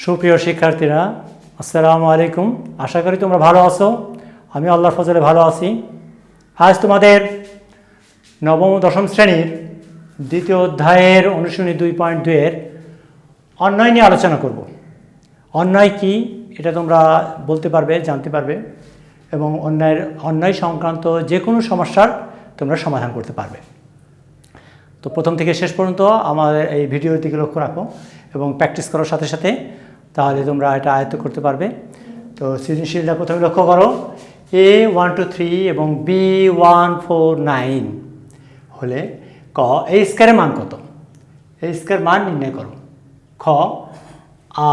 সুপ্রিয় শিক্ষার্থীরা, আসসালামু আলাইকুম। আশা করি তোমরা ভালো আছো। আমি আল্লাহর ফজলে ভালো আছি। আজ তোমাদের নবম ও দশম শ্রেণীর দ্বিতীয় অধ্যায়ের অনুশীলনী 2.2 এর অন্যায় নিয়ে আলোচনা করব। অন্যায় কি এটা তোমরা বলতে পারবে, জানতে পারবে এবং অন্যায় সংক্রান্ত যে কোনো সমস্যার তোমরা সমাধান করতে পারবে। তো প্রথম থেকে শেষ পর্যন্ত আমাদের এই ভিডিওর দিকে লক্ষ্য রাখো এবং প্র্যাকটিস করার সাথে সাথে তাহলে তোমরা এটা আয়ত্ত করতে পারবে। তো সৃজনশীলটা প্রথমে লক্ষ্য করো। A123 এবং B149 হলে ক এ স্কয়ারের মান কত? এ স্কয়ার মান নির্ণয় করো। খ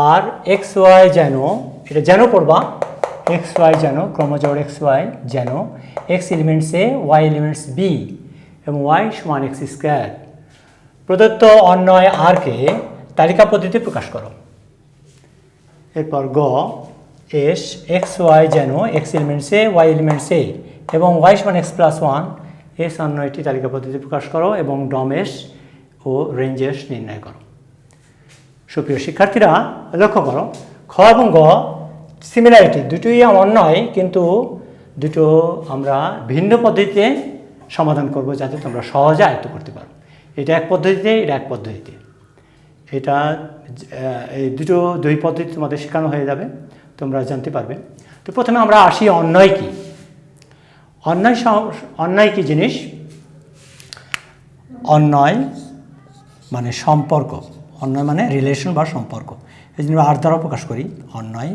আর এক্স ওয়াই যেন, এটা যেন পড়বা, এক্স ওয়াই যেন ক্রমজোড় এক্স ওয়াই যেন X elements A Y elements B এবং ওয়াই সমান এক্স স্কয়ার। প্রদত্ত অন্যয় আরকে তালিকা পদ্ধতিতে প্রকাশ করো। এরপর গ এস এক্স ওয়াই যেন X elements A Y elements এ এবং ওয়াই সমান এক্স প্লাস ওয়ান এস অন্যয়টি তালিকা পদ্ধতিতে প্রকাশ করো এবং ডমেশ ও রেঞ্জেস নির্ণয় করো। সুপ্রিয় শিক্ষার্থীরা, লক্ষ্য করো খ এবং গ সিমিলারিটি, দুটোই অন্যয়, কিন্তু দুটো আমরা ভিন্ন পদ্ধতিতে সমাধান করব যাতে তোমরা সহজে আয়ত্ত করতে পারো। এটা এক পদ্ধতিতে, এটা এক পদ্ধতিতে। এটা এই দুই পদ্ধতি তোমাদের শেখানো হয়ে যাবে, তোমরা জানতে পারবে। তো প্রথমে আমরা আসি অন্যায় কি। অন্যায় কি জিনিস? অন্যায় মানে সম্পর্ক, অন্যায় মানে রিলেশন বা সম্পর্ক। এই জন্য আর দ্বারা প্রকাশ করি অন্যায়।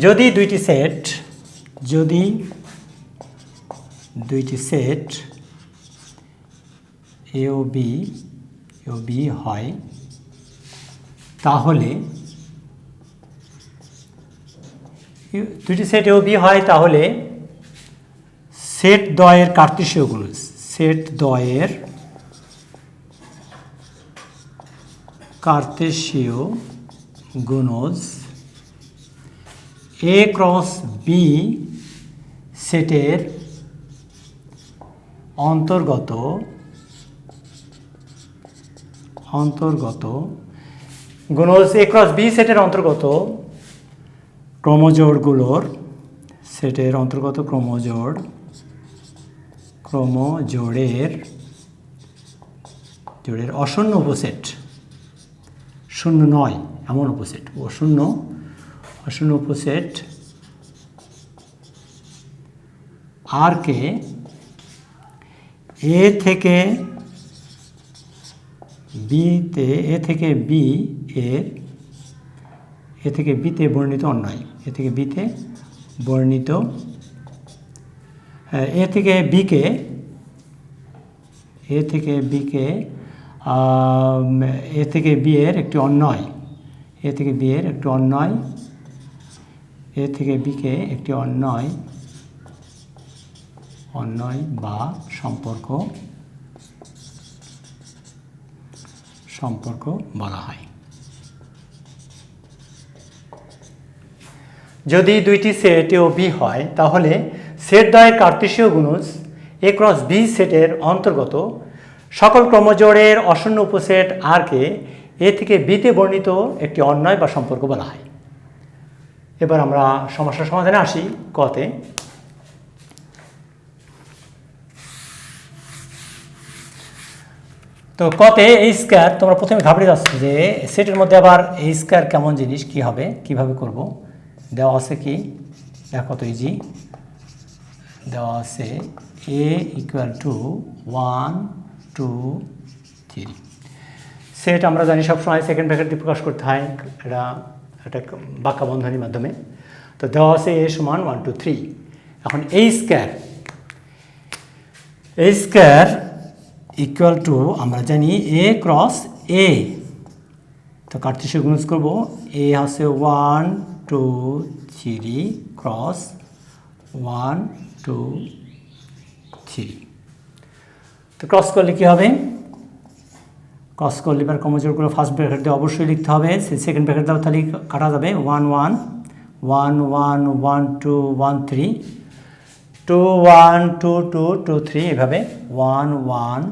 যদি দুইটি সেট এ ও বি হয়, তাহলে দুইটি সেট এ ও বি হয় তাহলে সেট দ্বয়ের কার্তেশীয় গুণজ, সেট দ্বয়ের কার্তেশীয় গুণজ এ ক্রস বি সেটের অন্তর্গত গুণজ এ ক্রস বি সেটের অন্তর্গত ক্রমজোড়গুলোর সেটের অন্তর্গত ক্রমজোড়ের অশূন্য উপসেট, শূন্য নয় এমন উপসেট, অশূন্য উপসেট আর কে এ থেকে বিতে বর্ণিত অন্যায়, এ থেকে বি এর একটি অন্যায়, অন্যায় বা সম্পর্ক বলা হয়। যদি দুইটি সেট এ ও বি হয় তাহলে সেট দ্বয়ের কার্তেশীয় গুণজ এ ক্রস বি সেটের অন্তর্গত সকল ক্রমজোড়ের অশূন্য উপসেট আর কে এ থেকে বিতে বর্ণিত একটি অন্যায় বা সম্পর্ক বলা হয়। এবার আমরা সমস্যার সমাধানে আসি। কতে তো কতে এ স্কয়ার, তোমরা প্রথমে ঘাবড়ে যাচ্ছ যে সেটের মধ্যে আবার এ স্কয়ার কেমন জিনিস, কি হবে, কিভাবে করব। দেওয়া আছে কি, দেখো তো ইজি, দেওয়া আছে এ ইকুয়াল টু 1 2 3। সেট আমরা জানি সবসময় সেকেন্ড ব্র্যাকেট দিয়ে প্রকাশ করতে হয়, এটা বাক্য বন্ধনীর মাধ্যমে। তো দেওয়া আছে এ সমান 1 2 3। এখন এ স্কয়ার ইকুয়াল টু আমরা জানি এ ক্রস এ, তো কার্তেশীয় গুণজ করব। এ হচ্ছে 1 2 3 ক্রস 1 2 3। তো ক্রস করলে কী হবে? ক্রস করলে এবার ক্রমজোড়গুলো ফার্স্ট ব্র্যাকেট দিয়ে অবশ্যই লিখতে হবে, সেকেন্ড ব্র্যাকেট দেওয়া তাহলে কাটা যাবে। 1 1 1 1 1 2 1 3 2 1 2 2 2 3, এভাবে 1 1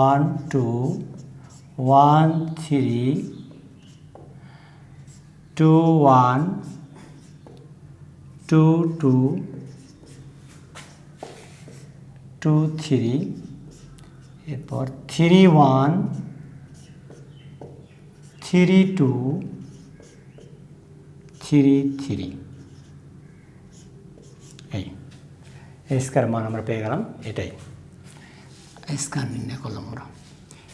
1 2 1 3 2 1 2 2 2 3 এরপর 3 1 3 2 3 3 এই স্কয়ার মান আমরা পেয়ে গেলাম, এটাই স্কয়ার নির্ণয় করলাম আমরা।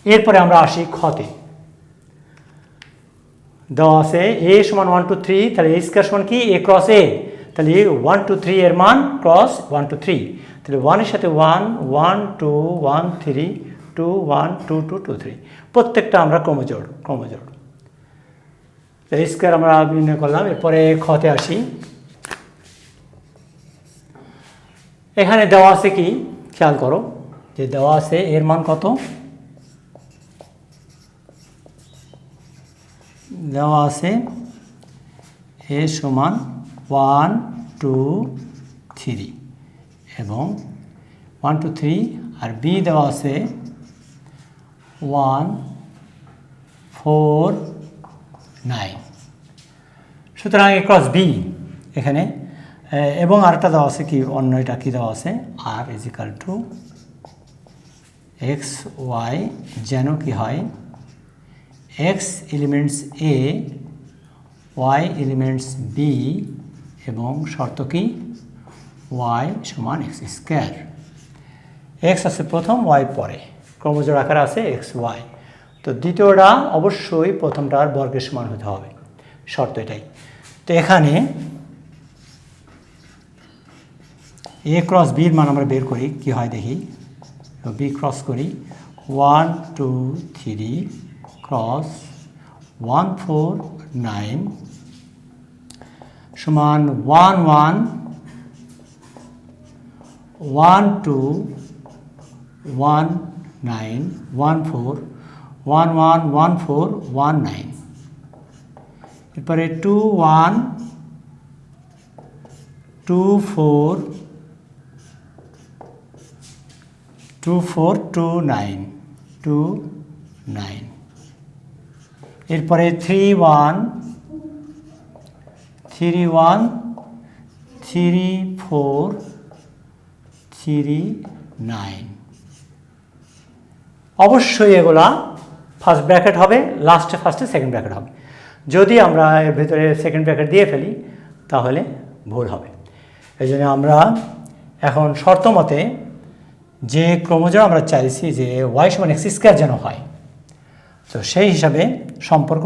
এরপরে আমরা আসি খতে। দেওয়া আছে a সমান 1 2 3, তাহলে a স্কয়ার সমান কি a ক্রস a, তাহলে 1 2 3 এর মান ক্রস 1 2 3, তাহলে 1 এর সাথে 1 1 2 1 3 2 1 2 2 2 3, প্রত্যেকটা আমরা ক্রমজোড় এই স্কয়ার আমরা নির্ণয় করলাম। এরপরে খতে আসি। এখানে দেওয়া আছে কি খেয়াল করো, যে দেওয়া আছে এর মান কত, দেওয়া আছে a সমান 1 2 3 এবং 1 2 3, আর b দেওয়া আছে 1 4 9। সুতরাং a ক্রস b এখানে, এবং আরেকটা দেওয়া আছে কি, অন্য এটা কি দেওয়া আছে, r is equal to x Y, যেন কি হয় x elements a, y elements b, এবং শর্ত কি ওয়াই সমান এক্স স্কয়ার। এক্স আছে প্রথম, ওয়াই পরে, ক্রমজোড় আকারে আছে এক্স ওয়াই। তো দ্বিতীয়টা অবশ্যই প্রথমটার বর্গের সমান হতে হবে, শর্ত এটাই। তো এখানে a ক্রস b এর মান আমরা বের করি, কি হয় দেখি, b ক্রস করি 1 2 3 ক্রস 1 4 9 সমান 1 1 1 2 1 9 1 4 1 1 1 4 1 9, এরপরে 2 1 2 4 2 4 2 9 2 9, এরপরে 3 1 3 1 3 4 3 9। অবশ্যই এগুলা ফার্স্ট ব্র্যাকেট হবে, লাস্টে ফার্স্টে সেকেন্ড ব্র্যাকেট হবে। যদি আমরা এর ভিতরে সেকেন্ড ব্র্যাকেট দিয়ে ফেলি তাহলে ভুল হবে। এই জন্য আমরা এখন শর্ত মতে যে ক্রমজোড় আমরা চাইছি যে ওয়াই সমান এক্স স্কয়ার যেন হয়, তো সেই হিসাবে সম্পর্ক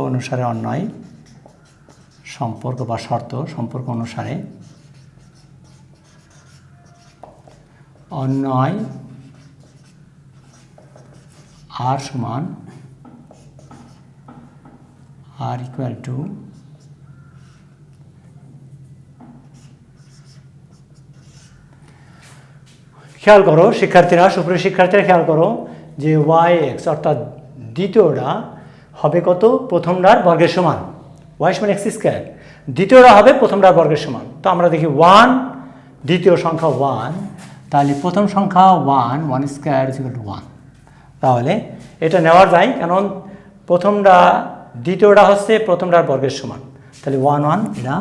অনুসারে অন্যয় সম্পর্ক বা শর্ত সম্পর্ক অনুসারে অন্যয় আর সমান আর ইকুয়াল টু খেয়াল করো শিক্ষার্থীরা, সুপ্রিয় শিক্ষার্থীরা খেয়াল করো যে ওয়াই এক্স অর্থাৎ দ্বিতীয়টা হবে কত, প্রথমটার বর্গের সমান, ওয়াই সমান এক্স স্কয়ার, দ্বিতীয়টা হবে প্রথমটার বর্গের সমান। তো আমরা দেখি 1 দ্বিতীয় সংখ্যা 1, তাহলে প্রথম সংখ্যা 1 1 স্কয়ার ইজ ইকুয়াল টু 1, তাহলে এটা নেওয়া যায়, কারণ প্রথমটা দ্বিতীয়টা হচ্ছে প্রথমটার বর্গের সমান, তাহলে 1 1 এটা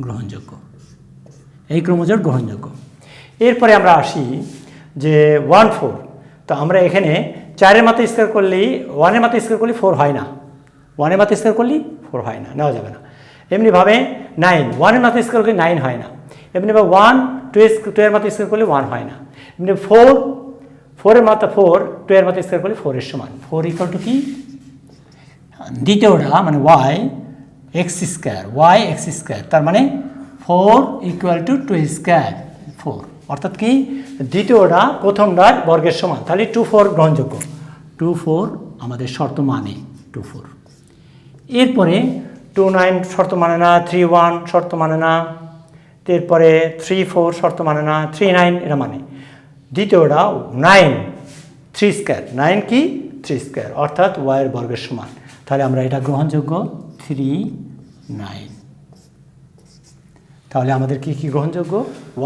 গ্রহণযোগ্য, এই ক্রমজোড় গ্রহণযোগ্য। এরপরে আমরা আসি যে 1 4, তো আমরা এখানে 4-এর মাত্রা স্কয়ার করলেই 1-এর মাত্রা স্কয়ার করলে 4 হয় না, 1-এর মাত্রা স্কয়ার করলেই 4 হয় না, নেওয়া যাবে না। এমনিভাবে 9 1-এর মাত্রা স্কয়ার করলে 9 হয় না, এমনিভাবে 1 2-এর মাত্রা স্কয়ার করলে 1 হয় না, এমনি 4-এর মাত্রা 4 2-এর মাত্রা স্কয়ার করলে 4 এর সমান। 4 ইকুয়াল টু কি, দ্বিতীয়টা মানে ওয়াই এক্স স্কয়ার, তার মানে 4 ইকুয়াল টু 2 স্কয়ার 4, অর্থাৎ কি দ্বিতীয়টা প্রথমটার বর্গের সমান, তাহলে 2 4 গ্রহণযোগ্য, 2 4 আমাদের শর্ত মানে 2 4। এরপরে 2 9 শর্ত মানে না, 3 1 শর্ত মানে না, এরপরে 3 4 শর্ত মানে না, 3 9 এটা মানে। দ্বিতীয়টা 9 3 স্কয়ার, 9 কি 3 স্কয়ার, অর্থাৎ ওয়াই এর বর্গের সমান, তাহলে আমরা এটা গ্রহণযোগ্য 3 9। তাহলে আমাদের কি কি গ্রহণযোগ্য,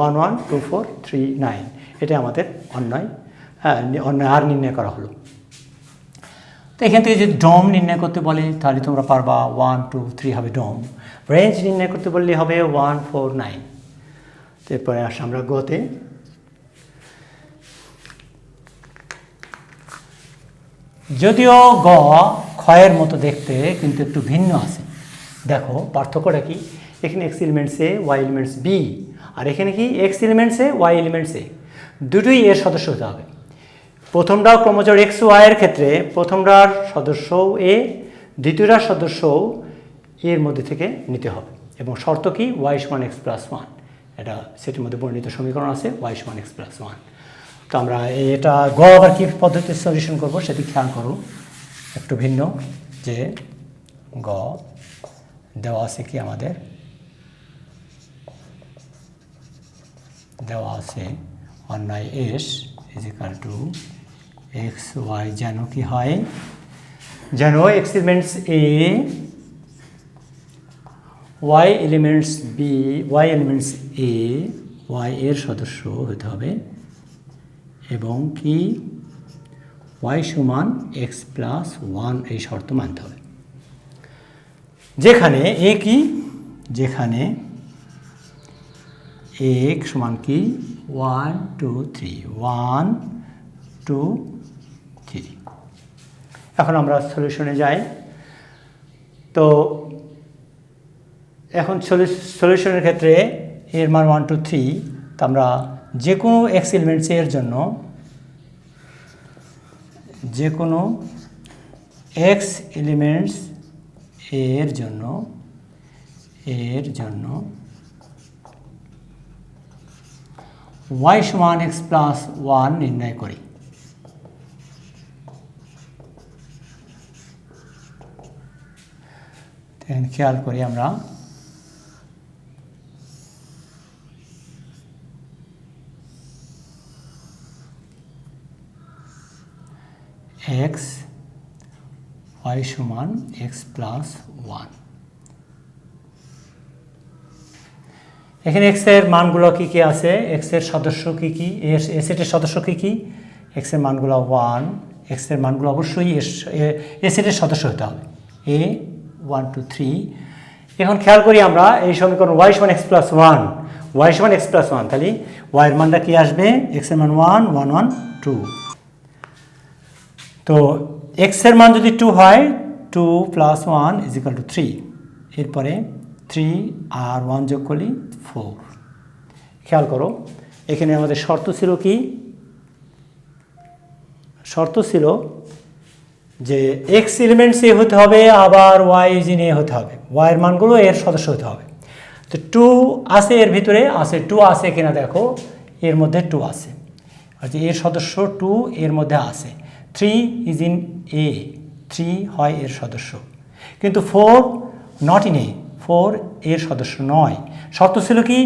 1 1 2 4 3 9, এটা আমাদের অন্যয় আর নির্ণয় করা হলো। তো এখান থেকে যদি ডোম নির্ণয় করতে বলে তাহলে তোমরা পারবা 1 2 3 হবে ডোম। রেঞ্জ নির্ণয় করতে বললে হবে 1 4 9। এরপরে আসে আমরা গতে। যদিও গ ক্ষয়ের মতো দেখতে কিন্তু একটু ভিন্ন আছে। দেখো পার্থক্যটা কি, এখানে x elements A Y elements B, আর এখানে কি x elements A Y elements এ, দুটোই এর সদস্য হতে হবে। প্রথমটাও ক্রমজোড় এক্স ওয়াইয়ের ক্ষেত্রে প্রথমটার সদস্যও এ, দ্বিতীয়টার সদস্যও এর মধ্যে থেকে নিতে হবে, এবং শর্ত কি ওয়াই সমান এক্স প্লাস ওয়ান, এটা সেটির মধ্যে বর্ণিত সমীকরণ আছে ওয়াই সমান এক্স প্লাস ওয়ান। তো আমরা এটা গ আবার কী পদ্ধতিতে সলিউশন করবো সেটি খেয়াল করো, একটু ভিন্ন। যে গ দেওয়া আছে কি আমাদের, দেওয়া আছে অন্যায় S is equal to x Y, যেন কি হয়, যেন X elements A Y elements B, Y elements A Y এর সদস্য হতে হবে, এবং কি ওয়াই সমান এক্স প্লাস ওয়ান এই শর্ত মানতে হবে। যেখানে এ কি, যেখানে এক সমান কি 1 2 3 1 2 3। এখন আমরা সলিউশনে যাই। তো এখন সলিউশনের ক্ষেত্রে এর মান 1 2 3, তো আমরা যে কোনো এক্স এলিমেন্টস এর জন্য, যে কোনো এক্স এলিমেন্টস এর জন্য y সমান এক্স প্লাস ওয়ান নির্ণয় করি। খেয়াল করি আমরা এক্স ওয়াই সমান এক্স প্লাস ওয়ান। এখানে এক্স এর মানগুলো কি কি আছে, এক্স এর সদস্য কি কি, এ সেটের সদস্য কি কি, এক্স এর মানগুলো 1, এক্স এর মানগুলো অবশ্যই এ সেটের সদস্য হতে হবে, এ 1 2 3। এখন খেয়াল করি আমরা এই সমীকরণ ওয়াই সমান এক্স প্লাস ওয়ান, ওয়াই সমান এক্স প্লাস ওয়ান, তাহলে ওয়াইয়ের মানটা কি আসবে, এক্স এর মান 1 1 1 2। তো এক্স এর মান যদি 2 হয় 2 প্লাস 1 ইজ ইকাল টু 3, এরপরে 3 আর 1 যোগ করলে 4। খেয়াল করো এখানে আমাদের শর্ত ছিল কি, শর্ত ছিল যে এক্স এলিমেন্টস এ হতে হবে, আবার ওয়াই ইজ ইন এ হতে হবে, ওয়াইয়ের মানগুলো এর সদস্য হতে হবে। তো 2 আছে এর ভিতরে আছে, 2 আছে কিনা দেখো, এর মধ্যে 2 আছে, আর যে এর সদস্য 2 এর মধ্যে আছে। 3 ইজ ইন এ, 3 হয় এর সদস্য, কিন্তু 4 নট ইন এ, 4 এর সদস্য নয়। শর্ত ছিল কি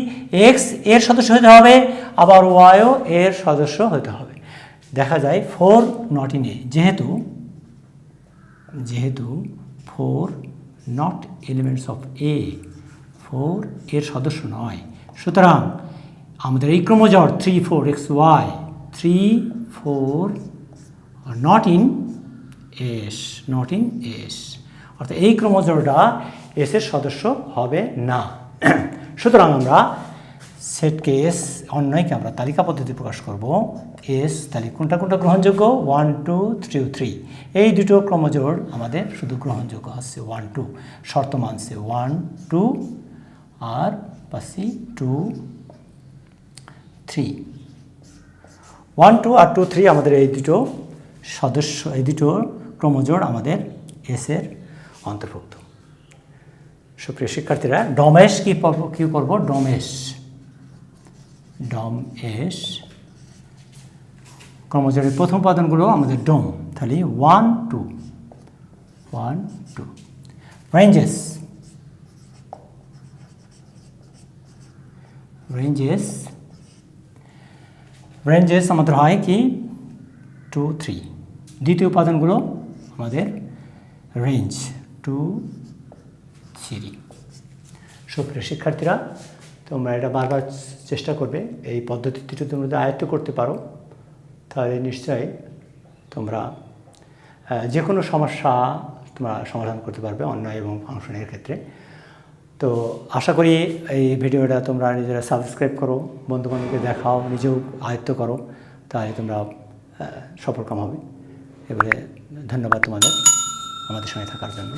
এক্স এর সদস্য হতে হবে, আবার ওয়াইও এর সদস্য হতে হবে। দেখা যায় 4 নট ইন এ, যেহেতু 4 নট এলিমেন্টস অফ এ, 4 এর সদস্য নয়, সুতরাং আমাদের এই ক্রমজোড় 3 4 x y, 3 4 not in S, not in S, অর্থাৎ এই ক্রমজোড়টা এস এর সদস্য হবে না। সুতরাং আমরা সেটকে এস অন্যয়কে আমরা তালিকা পদ্ধতি প্রকাশ করব। এস তাহলে কোনটা কোনটা গ্রহণযোগ্য, 1 2 3 3, এই দুটো ক্রমজোড় আমাদের শুধু গ্রহণযোগ্য হচ্ছে 1 2, শর্ত মানছে 1 2 আর পাচ্ছি 2 3, 1 2 আর 2 3 আমাদের এই দুটো সদস্য, এই দুটো ক্রমজোড় আমাদের এস এর অন্তর্ভুক্ত। সুপ্রিয় শিক্ষার্থীরা, ডমেশ কি করব, ডমেশ ক্রমজোড়ের প্রথম উপাদানগুলো আমাদের ডোম, তাহলে 1 2 1 2। রেঞ্জেস আমাদের হয় কি 2 3, দ্বিতীয় উপাদানগুলো আমাদের রেঞ্জ 2 3। সুপ্রিয় শিক্ষার্থীরা, তোমরা এটা বারবার চেষ্টা করবে, এই পদ্ধতিটি তোমরা যদি আয়ত্ত করতে পারো তাহলে নিশ্চয়ই তোমরা যে কোনো সমস্যা তোমরা সমাধান করতে পারবে অন্যায় এবং ফাংশনের ক্ষেত্রে। তো আশা করি এই ভিডিওটা তোমরা নিজেরা সাবস্ক্রাইব করো, বন্ধুবান্ধবকে দেখাও, নিজেও আয়ত্ত করো, তাহলে তোমরা সফলকাম হবে। এবারে ধন্যবাদ তোমাদের আমাদের সঙ্গে থাকার জন্য।